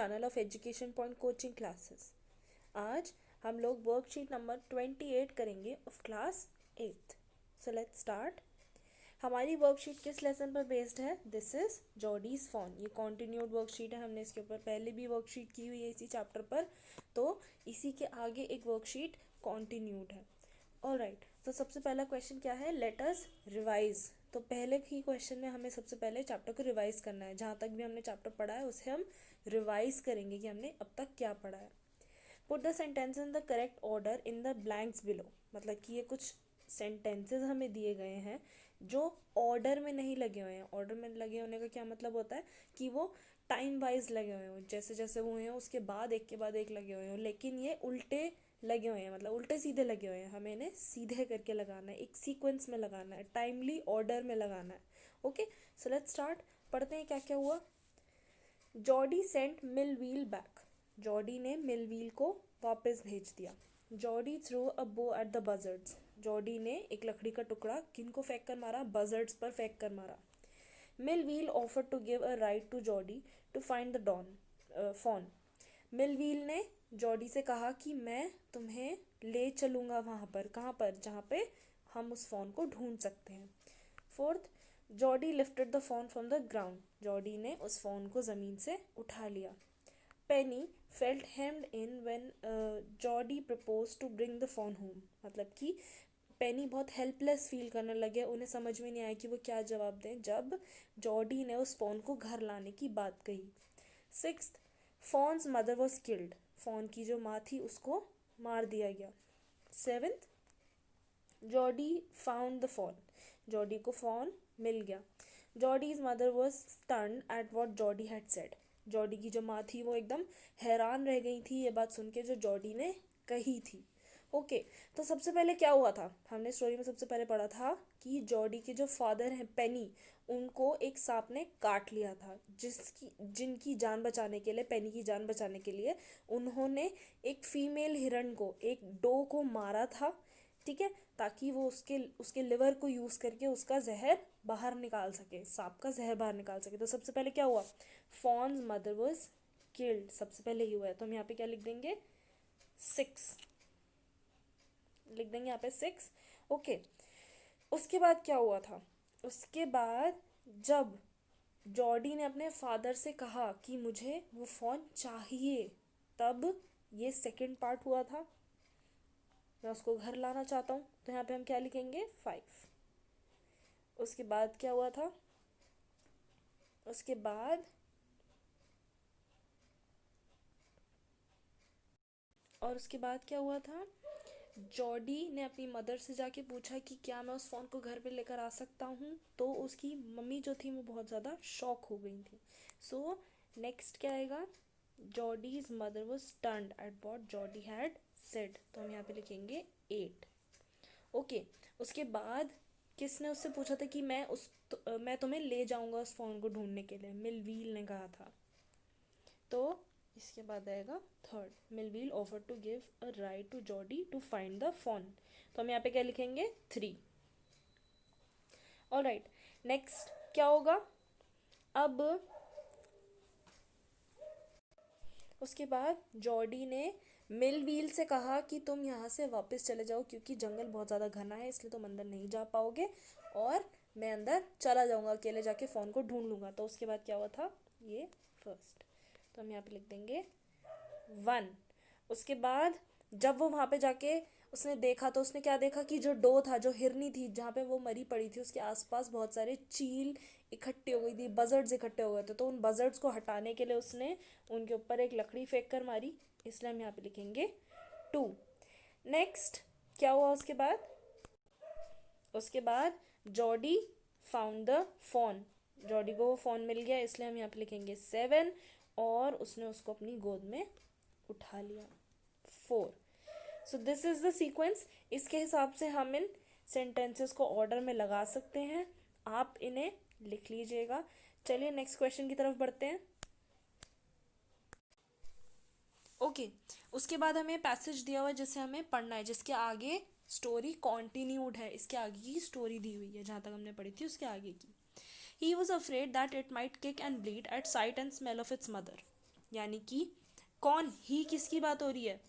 channel of Education Point Coaching Classes. आज हम लोग वर्कशीट नंबर 28 करेंगे of class 8th. So let's start. हमारी वर्कशीट किस लेसन पर बेस्ड है? This is Jody's fawn. ये कॉन्टिन्यूड वर्कशीट है. हमने इसके ऊपर पहले भी वर्कशीट की हुई है इसी चैप्टर पर, तो इसी के आगे एक वर्कशीट कॉन्टिन्यूड है. ऑलराइट, तो सबसे पहला क्वेश्चन क्या है? Let us revise. तो पहले ही क्वेश्चन में हमें सबसे पहले चैप्टर को रिवाइज करना है. जहाँ तक भी हमने चैप्टर पढ़ा है उसे हम रिवाइज करेंगे कि हमने अब तक क्या पढ़ा है. Put the sentence in the correct order in the blanks below. मतलब कि ये कुछ सेंटेंसेस हमें दिए गए हैं जो ऑर्डर में नहीं लगे हुए हैं. ऑर्डर में लगे होने का क्या मतलब होता है कि वो टाइम वाइज लगे हुए हों, जैसे जैसे वो हैं उसके बाद एक के बाद एक लगे हुए हों. लेकिन ये उल्टे लगे हुए हैं, मतलब उल्टे सीधे लगे हुए हैं. हमें इन्हें सीधे करके लगाना है, एक सीक्वेंस में लगाना है, टाइमली ऑर्डर में लगाना है. Okay, so let's start. पढ़ते हैं क्या क्या हुआ. Jody sent Millwheel back. Jody ने मिलव्हील को वापस भेज दिया. जॉडी थ्रू अ बो एट द बजर्ड्स. जॉडी ने एक लकड़ी का टुकड़ा किनको फेंक कर मारा? बजर्ड्स पर फेंक कर मारा. Millwheel offer to give a ride to Jody to find the fawn. Millwheel ने जॉडी से कहा कि मैं तुम्हें ले चलूँगा वहाँ पर. कहाँ पर? जहाँ पे हम उस फ़ोन को ढूंढ सकते हैं. Fourth, Jody lifted the fawn from the ground. Jody ने उस फ़ोन को ज़मीन से उठा लिया. Penny felt hemmed in when Jody propose to bring the fawn home. मतलब कि पेनी बहुत हेल्पलेस फील करने लगे. उन्हें समझ में नहीं आया कि वो क्या जवाब दें जब जॉडी ने उस फ़ोन को घर लाने की बात कही. Sixth, fawn's mother was killed. Fawn की जो माँ थी उसको मार दिया गया. Seventh, Jody found the fawn. Jody को फॉन मिल गया. Jody's mother was stunned at what Jody had said. Jody की जो माँ थी वो एकदम हैरान रह गई थी ये बात सुन के जो जॉडी ने कही थी. ओके, तो सबसे पहले क्या हुआ था? हमने स्टोरी में सबसे पहले पढ़ा था कि जॉडी के जो फादर हैं पेनी, उनको एक सांप ने काट लिया था. जिनकी जान बचाने के लिए, पेनी की जान बचाने के लिए उन्होंने एक फीमेल हिरण को, एक डो को मारा था. ठीक है, ताकि वो उसके लिवर को यूज़ करके उसका जहर बाहर निकाल सके, सांप का जहर बाहर निकाल सके. तो सबसे पहले क्या हुआ? Fawns mother was killed. सबसे पहले ही हुआ है. तो हम यहाँ पे क्या लिख देंगे? 6 लिख देंगे यहाँ पे 6. ओके, उसके बाद क्या हुआ था? उसके बाद जब जॉडी ने अपने फादर से कहा कि मुझे वो फ़ोन चाहिए, तब ये सेकंड पार्ट हुआ था. मैं उसको घर लाना चाहता हूँ. तो यहाँ पे हम क्या लिखेंगे? 5. उसके बाद क्या हुआ था? उसके बाद क्या हुआ था? जॉडी ने अपनी मदर से जाके पूछा कि क्या मैं उस फ़ोन को घर पे लेकर आ सकता हूँ. तो उसकी मम्मी जो थी वो बहुत ज़्यादा शॉक हो गई थी. सो नेक्स्ट क्या आएगा? Jody's mother was stunned at what Jody had said. तो हम यहाँ पे लिखेंगे 8. ओके, उसके बाद किसने उससे पूछा था कि मैं तुम्हें ले जाऊँगा उस फ़ोन को ढूंढने के लिए? मिलव्हील ने कहा था. तो इसके बाद आएगा third, Millwheel offer to give a ride to Jody to find the fawn. तो हम यहाँ पे क्या लिखेंगे? 3. ऑलराइट, नेक्स्ट क्या होगा? अब उसके बाद जॉडी ने मिलव्हील से कहा कि तुम यहाँ से वापस चले जाओ क्योंकि जंगल बहुत ज़्यादा घना है, इसलिए तुम अंदर नहीं जा पाओगे और मैं अंदर चला जाऊँगा, अकेले जाके फ़ोन को ढूंढ लूँगा. तो उसके बाद क्या हुआ था? ये फर्स्ट. तो हम यहाँ पे लिख देंगे 1. उसके बाद जब वो वहाँ पे जाके उसने देखा तो उसने क्या देखा कि जो डो था, जो हिरनी थी जहाँ पे वो मरी पड़ी थी, उसके आसपास बहुत सारे चील इकट्ठे हो गई थी, बजर्ड्स इकट्ठे हो गए थे. तो उन बजर्ड्स को हटाने के लिए उसने उनके ऊपर एक लकड़ी फेंक कर मारी, इसलिए हम यहाँ पे लिखेंगे 2. नेक्स्ट क्या हुआ? उसके बाद Jordi found the phone. Jordi को वो फ़ोन मिल गया, इसलिए हम यहाँ पे लिखेंगे 7 और उसने उसको अपनी गोद में उठा लिया. 4. सो दिस इज़ द सीक्वेंस. इसके हिसाब से हम इन सेंटेंसेस को ऑर्डर में लगा सकते हैं. आप इन्हें लिख लीजिएगा. चलिए नेक्स्ट क्वेश्चन की तरफ बढ़ते हैं. ओके, उसके बाद हमें पैसेज दिया हुआ है जिसे हमें पढ़ना है, जिसके आगे स्टोरी कॉन्टिन्यूड है. इसके आगे की स्टोरी दी हुई है, जहाँ तक हमने पढ़ी थी उसके आगे की. He was afraid that it might kick and bleed at sight and smell of its mother. यानी कि कौन, ही किसकी बात हो रही है,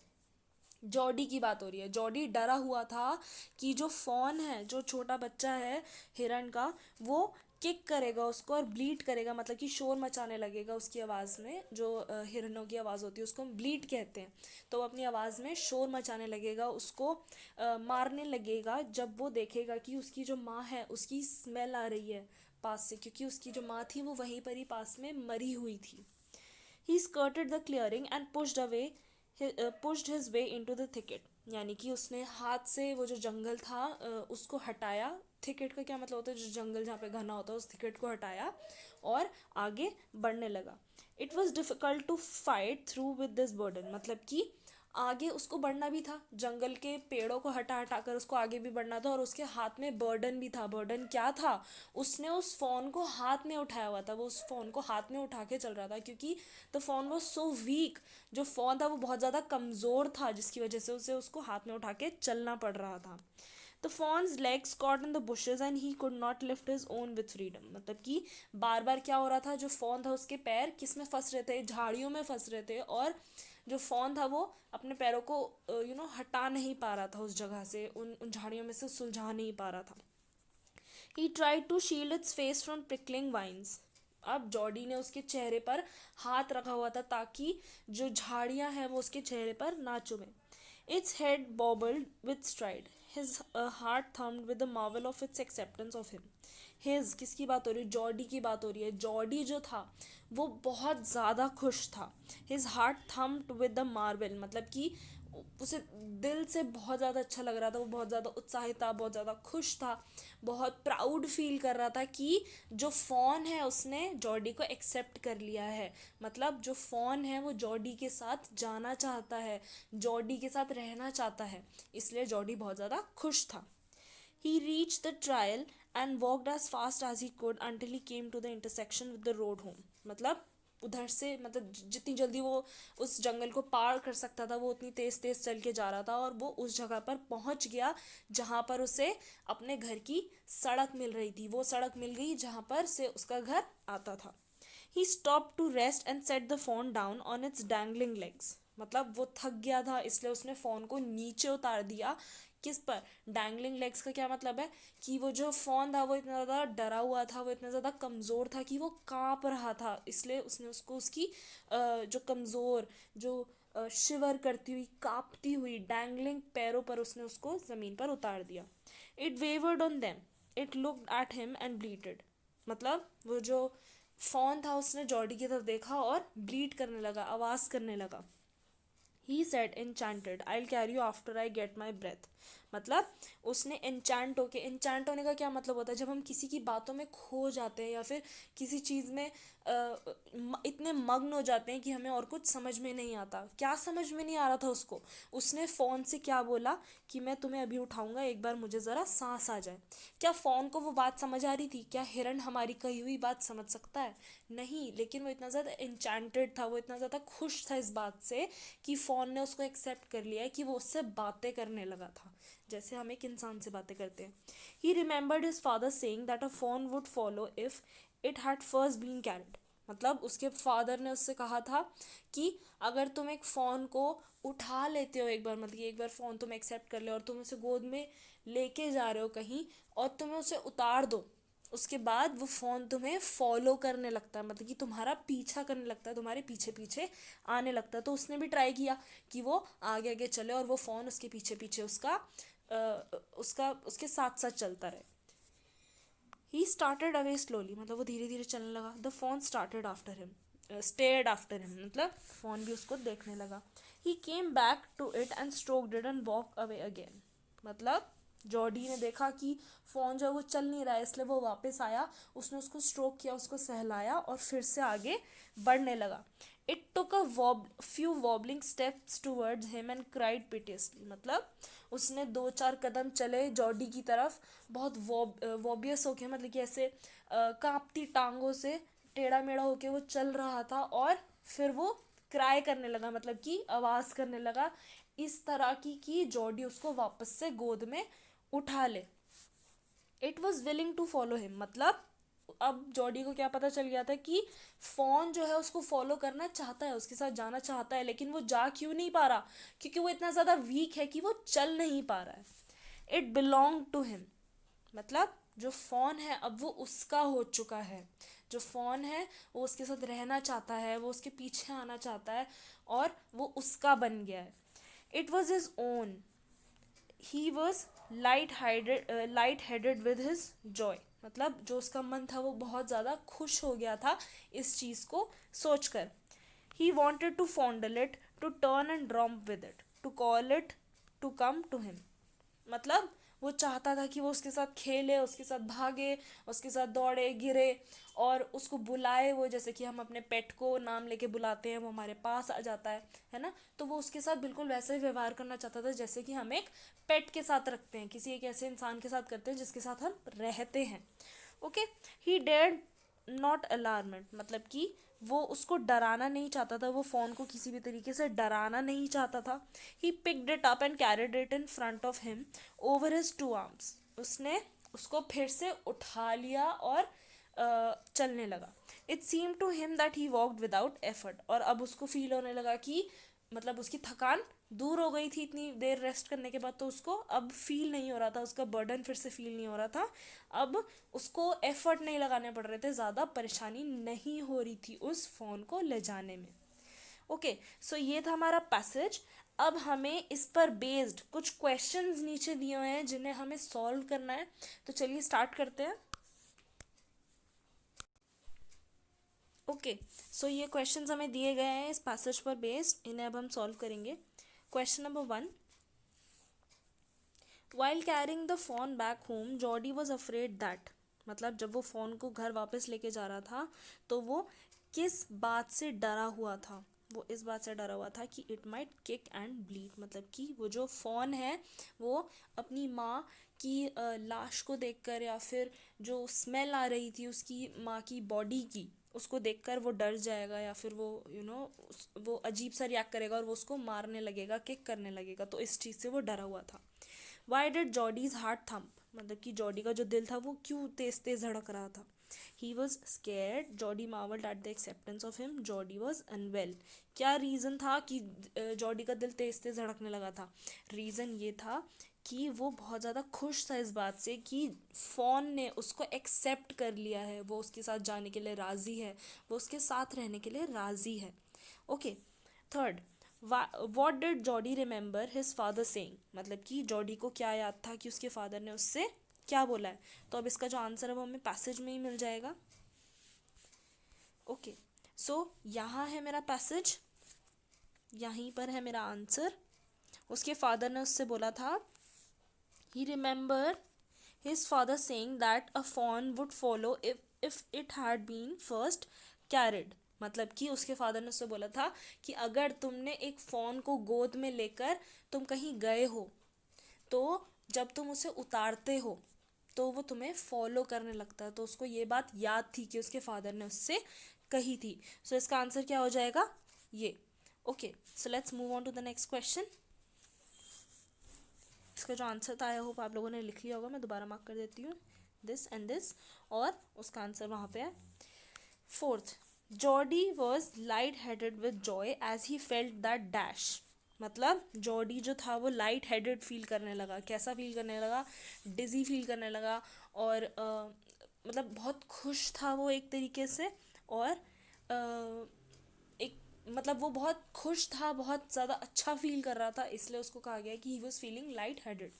जॉडी की बात हो रही है। जॉडी डरा हुआ था कि जो फॉन है, जो छोटा बच्चा है हिरन का, वो किक करेगा उसको और ब्लीट करेगा, मतलब कि शोर मचाने लगेगा उसकी आवाज़ में। जो हिरनों की आवाज़ होती है उसको हम ब्लीट कहते हैं। तो वो अपनी आवाज़ में शोर मचाने लगेगा, उसको मारने लगेगा जब वो देखेगा कि उसकी जो माँ है उसकी स्मेल आ रही है पास से, क्योंकि उसकी जो माँ थी वो वहीं पर ही पास में मरी हुई थी। He skirted the clearing and pushed his way into the thicket. यानी कि उसने हाथ से वो जो जंगल था उसको हटाया। थिकेट का क्या मतलब होता है, जो जंगल जहाँ पे घना होता है उस थिकेट को हटाया और आगे बढ़ने लगा। It was difficult to fight through with this burden, मतलब कि आगे उसको बढ़ना भी था, जंगल के पेड़ों को हटा हटा कर उसको आगे भी बढ़ना था, और उसके हाथ में बर्डन भी था। बर्डन क्या था, उसने उस फ़ोन को हाथ में उठाया हुआ था, वो उस फ़ोन को हाथ में उठा के चल रहा था, क्योंकि the phone was so weak. जो फ़ोन था वो बहुत ज़्यादा कमज़ोर था, जिसकी वजह से उसे उसको हाथ में उठा के चलना पड़ रहा था। The fawns legs caught in the bushes and he could not lift his own with freedom, मतलब कि बार बार क्या हो रहा था, जो फ़ोन था उसके पैर किस में फंस रहे थे, झाड़ियों में फंस रहे थे, और जो फ़ोन था वो अपने पैरों को हटा नहीं पा रहा था उस जगह से, उन झाड़ियों में से सुलझा नहीं पा रहा था। He tried to shield its face from prickling vines. अब जॉडी ने उसके चेहरे पर हाथ रखा हुआ था ताकि जो झाड़ियां हैं वो उसके चेहरे पर ना चुभें। Its head bobbled with stride, his heart thumped with the marvel of its acceptance of him. His किसकी बात हो रही है, जॉडी की बात हो रही है। जॉडी जो था वो बहुत ज़्यादा खुश था। His heart thumped with the Marvel, मतलब कि उसे दिल से बहुत ज़्यादा अच्छा लग रहा था, वो बहुत ज़्यादा उत्साहित था, बहुत ज़्यादा खुश था, बहुत प्राउड फील कर रहा था कि जो फ़ोन है उसने जॉडी को एक्सेप्ट कर लिया है। मतलब जो फ़ोन है वो जॉडी के साथ जाना चाहता है, जॉडी के साथ रहना चाहता है, इसलिए जॉडी बहुत ज़्यादा खुश था। He reached the trail and walked as fast as he could until he came to the intersection with the road home. मतलब उधर से, मतलब जितनी जल्दी वो उस जंगल को पार कर सकता था वो उतनी तेज तेज चल के जा रहा था, और वो उस जगह पर पहुंच गया जहां पर उसे अपने घर की सड़क मिल रही थी। वो सड़क मिल गई जहां पर से उसका घर आता था। He stopped to rest and set the phone down on its dangling legs. मतलब वो थक गया था इसलिए उसने फ़ोन को नीचे उतार दिया। किस पर, डैंगलिंग लेग्स का क्या मतलब है कि वो जो फ़ोन था वो इतना ज़्यादा डरा हुआ था, वो इतना ज़्यादा कमज़ोर था कि वो काँप रहा था, इसलिए उसने उसको उसकी जो कमज़ोर, जो शिवर करती हुई, काँपती हुई डैंगलिंग पैरों पर उसने उसको ज़मीन पर उतार दिया। It wavered on them, it looked at him and bleated. मतलब वो जो फ़ोन था उसने जॉडी की तरफ देखा और ब्लीड करने लगा, आवाज़ करने लगा। He said enchanted, I'll carry you after I get my breath। मतलब उसने enchant होके, enchant होने का क्या मतलब होता है, जब हम किसी की बातों में खो जाते हैं या फिर किसी चीज़ में इतने मग्न हो जाते हैं कि हमें और कुछ समझ में नहीं आता। क्या समझ में नहीं आ रहा था उसको, उसने फ़ोन से क्या बोला कि मैं तुम्हें अभी उठाऊंगा, एक बार मुझे ज़रा सांस आ जाए। क्या फ़ोन को वो बात समझ आ रही थी, क्या हिरन हमारी कही हुई बात समझ सकता है, नहीं, लेकिन वो इतना ज़्यादा इंचेंटेड था, वो इतना ज़्यादा खुश था इस बात से कि फ़ोन ने उसको एक्सेप्ट कर लिया है, कि वो उससे बातें करने लगा था जैसे हम एक इंसान से बातें करते हैं। He remembered his father saying that a phone would follow if it had first been carried. मतलब उसके फादर ने उससे कहा था कि अगर तुम एक फ़ोन को उठा लेते हो एक बार, मतलब कि एक बार फ़ोन तुम एक्सेप्ट कर ले और तुम उसे गोद में लेके जा रहे हो कहीं और तुम्हें उसे उतार दो, उसके बाद वो फ़ोन तुम्हें फॉलो करने लगता है, मतलब कि तुम्हारा पीछा करने लगता है, तुम्हारे पीछे पीछे आने लगता है। तो उसने भी ट्राई किया कि वो आगे आगे चले और वो फ़ोन उसके पीछे पीछे उसके साथ साथ चलता रहे। ही स्टार्टेड अवे स्लोली, मतलब वो धीरे धीरे चलने लगा। The fawn started after him, stared after him, मतलब फ़ोन भी उसको देखने लगा। He came back to it and stroked it and walk away again. मतलब जॉडी ने देखा कि फ़ोन जो है वो चल नहीं रहा है, इसलिए वो वापस आया, उसने उसको स्ट्रोक किया, उसको सहलाया और फिर से आगे बढ़ने लगा। It took a few wobbling steps towards him and cried piteously. मतलब उसने दो चार कदम चले जॉडी की तरफ, बहुत वॉबियस होके, मतलब कि ऐसे कांपती टांगों से टेढ़ा मेढ़ा होके वो चल रहा था, और फिर वो क्राई करने लगा, मतलब कि आवाज़ करने लगा इस तरह की कि जॉडी उसको वापस से गोद में उठा ले। It was willing to follow him, मतलब अब जॉडी को क्या पता चल गया था कि फ़ोन जो है उसको फॉलो करना चाहता है, उसके साथ जाना चाहता है, लेकिन वो जा क्यों नहीं पा रहा, क्योंकि वो इतना ज़्यादा वीक है कि वो चल नहीं पा रहा है। इट बिलोंग टू हिम, मतलब जो फ़ोन है अब वो उसका हो चुका है। जो फ़ोन है वो उसके साथ रहना चाहता है, वो उसके पीछे आना चाहता है और वो उसका बन गया है। It was his own, he was light headed with his Joy, मतलब जो उसका मन था वो बहुत ज़्यादा खुश हो गया था इस चीज़ को सोचकर। He wanted to fondle it, to turn and romp with it, to call it to come to him, मतलब वो चाहता था कि वो उसके साथ खेले, उसके साथ भागे, उसके साथ दौड़े गिरे और उसको बुलाए, वो जैसे कि हम अपने पेट को नाम लेके बुलाते हैं वो हमारे पास आ जाता है ना। तो वो उसके साथ बिल्कुल वैसे ही व्यवहार करना चाहता था जैसे कि हम एक पेट के साथ रखते हैं, किसी एक ऐसे इंसान के साथ करते हैं जिसके साथ हम रहते हैं। ओके, ही डेयर्ड नॉट अलार्मेंट, मतलब कि वो उसको डराना नहीं चाहता था, वो फ़ोन को किसी भी तरीके से डराना नहीं चाहता था। He picked it up and carried it in front of him over his two arms, उसने उसको फिर से उठा लिया और चलने लगा। It seem to him that he walked without effort, और अब उसको फील होने लगा कि मतलब उसकी थकान दूर हो गई थी इतनी देर रेस्ट करने के बाद, तो उसको अब फील नहीं हो रहा था, उसका बर्डन फिर से फील नहीं हो रहा था, अब उसको एफर्ट नहीं लगाने पड़ रहे थे, ज़्यादा परेशानी नहीं हो रही थी उस फ़ोन को ले जाने में। ओके, सो ये था हमारा पैसेज। अब हमें इस पर बेस्ड कुछ क्वेश्चंस नीचे दिए हुए हैं जिन्हें हमें सॉल्व करना है, तो चलिए स्टार्ट करते हैं। ओके, सो ये क्वेश्चंस हमें दिए गए हैं इस पैसेज पर बेस्ड, इन्हें अब हम सॉल्व करेंगे। Question number 1, while carrying the phone back home Jordi was afraid that, मतलब जब वो फ़ोन को घर वापस लेके जा रहा था तो वो किस बात से डरा हुआ था, वो इस बात से डरा हुआ था कि it might kick and bleed, मतलब कि वो जो फ़ोन है वो अपनी माँ की लाश को देखकर या फिर जो स्मेल आ रही थी उसकी माँ की बॉडी की, उसको देखकर वो डर जाएगा या फिर वो वो अजीब सा रिएक्ट करेगा और वो उसको मारने लगेगा, किक करने लगेगा, तो इस चीज़ से वो डरा हुआ था। Why did Jodie's heart thump, मतलब कि जॉडी का जो दिल था वो क्यों तेज तेज धड़क रहा था। He was scared, Jody marvelled at the acceptance of him, Jody was unwell, क्या रीज़न था कि जॉडी का दिल तेज तेज धड़कने लगा था। रीज़न ये था कि वो बहुत ज़्यादा खुश था इस बात से कि फ़ोन ने उसको एक्सेप्ट कर लिया है, वो उसके साथ जाने के लिए राज़ी है, वो उसके साथ रहने के लिए राज़ी है। Okay, third, what did Jordi remember his father saying, मतलब कि जॉडी को क्या याद था कि उसके फादर ने उससे क्या बोला है। तो अब इसका जो आंसर है वो हमें पैसेज में ही मिल जाएगा। ओके, सो यहाँ है मेरा पैसेज, यहीं पर है मेरा आंसर। उसके फादर ने उससे बोला था, he remember his father saying that a fawn would follow if it had been first carried, मतलब कि उसके फादर ने उससे बोला था कि अगर तुमने एक फ़ोन को गोद में लेकर तुम कहीं गए हो तो जब तुम उसे उतारते हो तो वो तुम्हें फॉलो करने लगता है, तो उसको ये बात याद थी कि उसके फादर ने उससे कही थी। सो इसका आंसर क्या हो जाएगा, ये। Okay, so let's move on to the next question. इसका जो आंसर था आई होप आप लोगों ने लिख लिया होगा, मैं दोबारा मार्क कर देती हूँ, दिस एंड दिस, और उसका आंसर वहाँ पे है। Fourth, Jody was light headed with joy as he felt that dash, मतलब जॉडी जो था वो लाइट हेडेड फील करने लगा, कैसा फील करने लगा, डिजी फील करने लगा, और मतलब बहुत खुश था वो एक तरीके से, और एक मतलब वो बहुत खुश था, बहुत ज़्यादा अच्छा फील कर रहा था, इसलिए उसको कहा गया कि he was feeling light headed.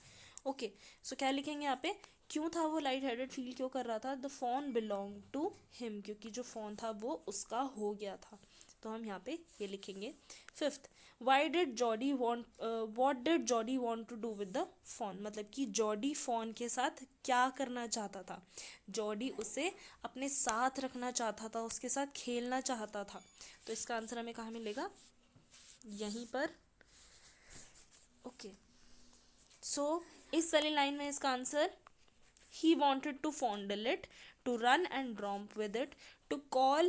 Okay, so क्या लिखेंगे यहाँ पे, क्यों था वो लाइट हेडेड फील क्यों कर रहा था, the phone belong to him, क्योंकि जो फ़ोन था वो उसका हो गया था, तो हम यहाँ पे ये लिखेंगे। Fifth, why did Jody want what did Jody want to do with the phone, मतलब कि जॉडी फ़ोन के साथ क्या करना चाहता था, जॉडी उसे अपने साथ रखना चाहता था, उसके साथ खेलना चाहता था, तो इसका आंसर हमें कहाँ मिलेगा, यहीं पर। ओके, सो इस वाली लाइन में इसका answer, he wanted to fondle it, to run and romp with it, to call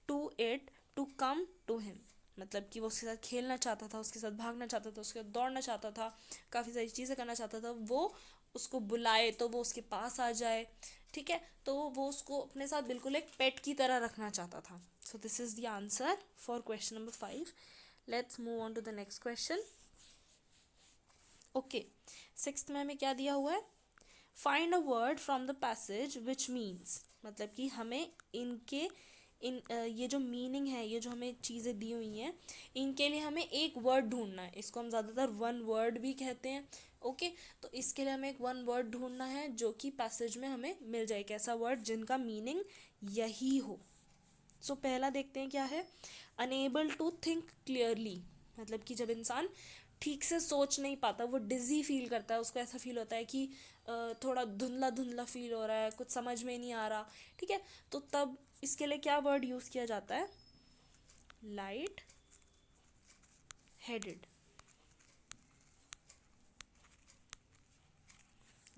to it to come to him, मतलब कि वो उसके साथ खेलना चाहता था, उसके साथ भागना चाहता था, उसके साथ दौड़ना चाहता था, काफ़ी सारी चीज़ें करना चाहता था, वो उसको बुलाए तो वो उसके पास आ जाए, ठीक है। तो वो उसको अपने साथ बिल्कुल एक पेट की तरह रखना चाहता था। So this is the answer for question number 5। Let's move on to the next question. Okay, sixth में हमें क्या दिया हुआ है? Find a word from the passage which means, मतलब कि हमें इनके ये जो मीनिंग है, ये जो हमें चीज़ें दी हुई हैं, इनके लिए हमें एक वर्ड ढूंढना है। इसको हम ज़्यादातर वन वर्ड भी कहते हैं। ओके, तो इसके लिए हमें एक वन वर्ड ढूंढना है जो कि पैसेज में हमें मिल जाए, एक ऐसा वर्ड जिनका मीनिंग यही हो। सो पहला देखते हैं क्या है। अनेबल टू थिंक क्लियरली, मतलब कि जब इंसान ठीक से सोच नहीं पाता, वो डिजी फील करता है, उसको ऐसा फील होता है कि थोड़ा धुंधला धुंधला फील हो रहा है, कुछ समझ में नहीं आ रहा, ठीक है। तो तब इसके लिए क्या वर्ड यूज़ किया जाता है? Light headed.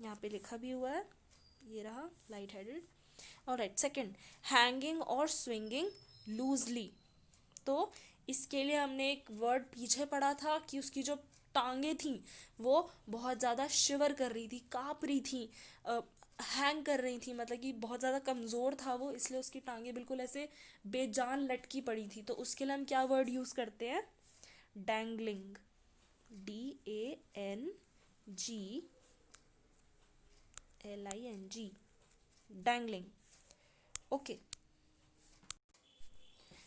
यहाँ पे लिखा भी हुआ है, ये रहा light headed. Alright, second, hanging और स्विंगिंग लूजली। तो इसके लिए हमने एक वर्ड पीछे पढ़ा था कि उसकी जो टांगे थी वो बहुत ज़्यादा शिवर कर रही थी, काँप रही थी, हैंग कर रही थी, मतलब कि बहुत ज़्यादा कमज़ोर था वो, इसलिए उसकी टांगे बिल्कुल ऐसे बेजान लटकी पड़ी थी। तो उसके लिए हम क्या वर्ड यूज़ करते हैं? Dangling, DANGLING, dangling. Okay,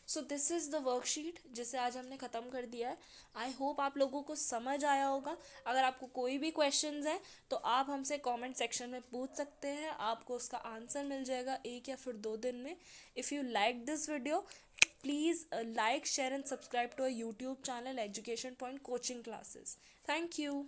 so this is the worksheet जिसे आज हमने ख़त्म कर दिया है। आई होप आप लोगों को समझ आया होगा। अगर आपको कोई भी क्वेश्चंस हैं तो आप हमसे कमेंट सेक्शन में पूछ सकते हैं, आपको उसका आंसर मिल जाएगा 1 या फिर 2 दिन में। If you like this video, please like, share and subscribe to our YouTube channel Education Point Coaching Classes. Thank you.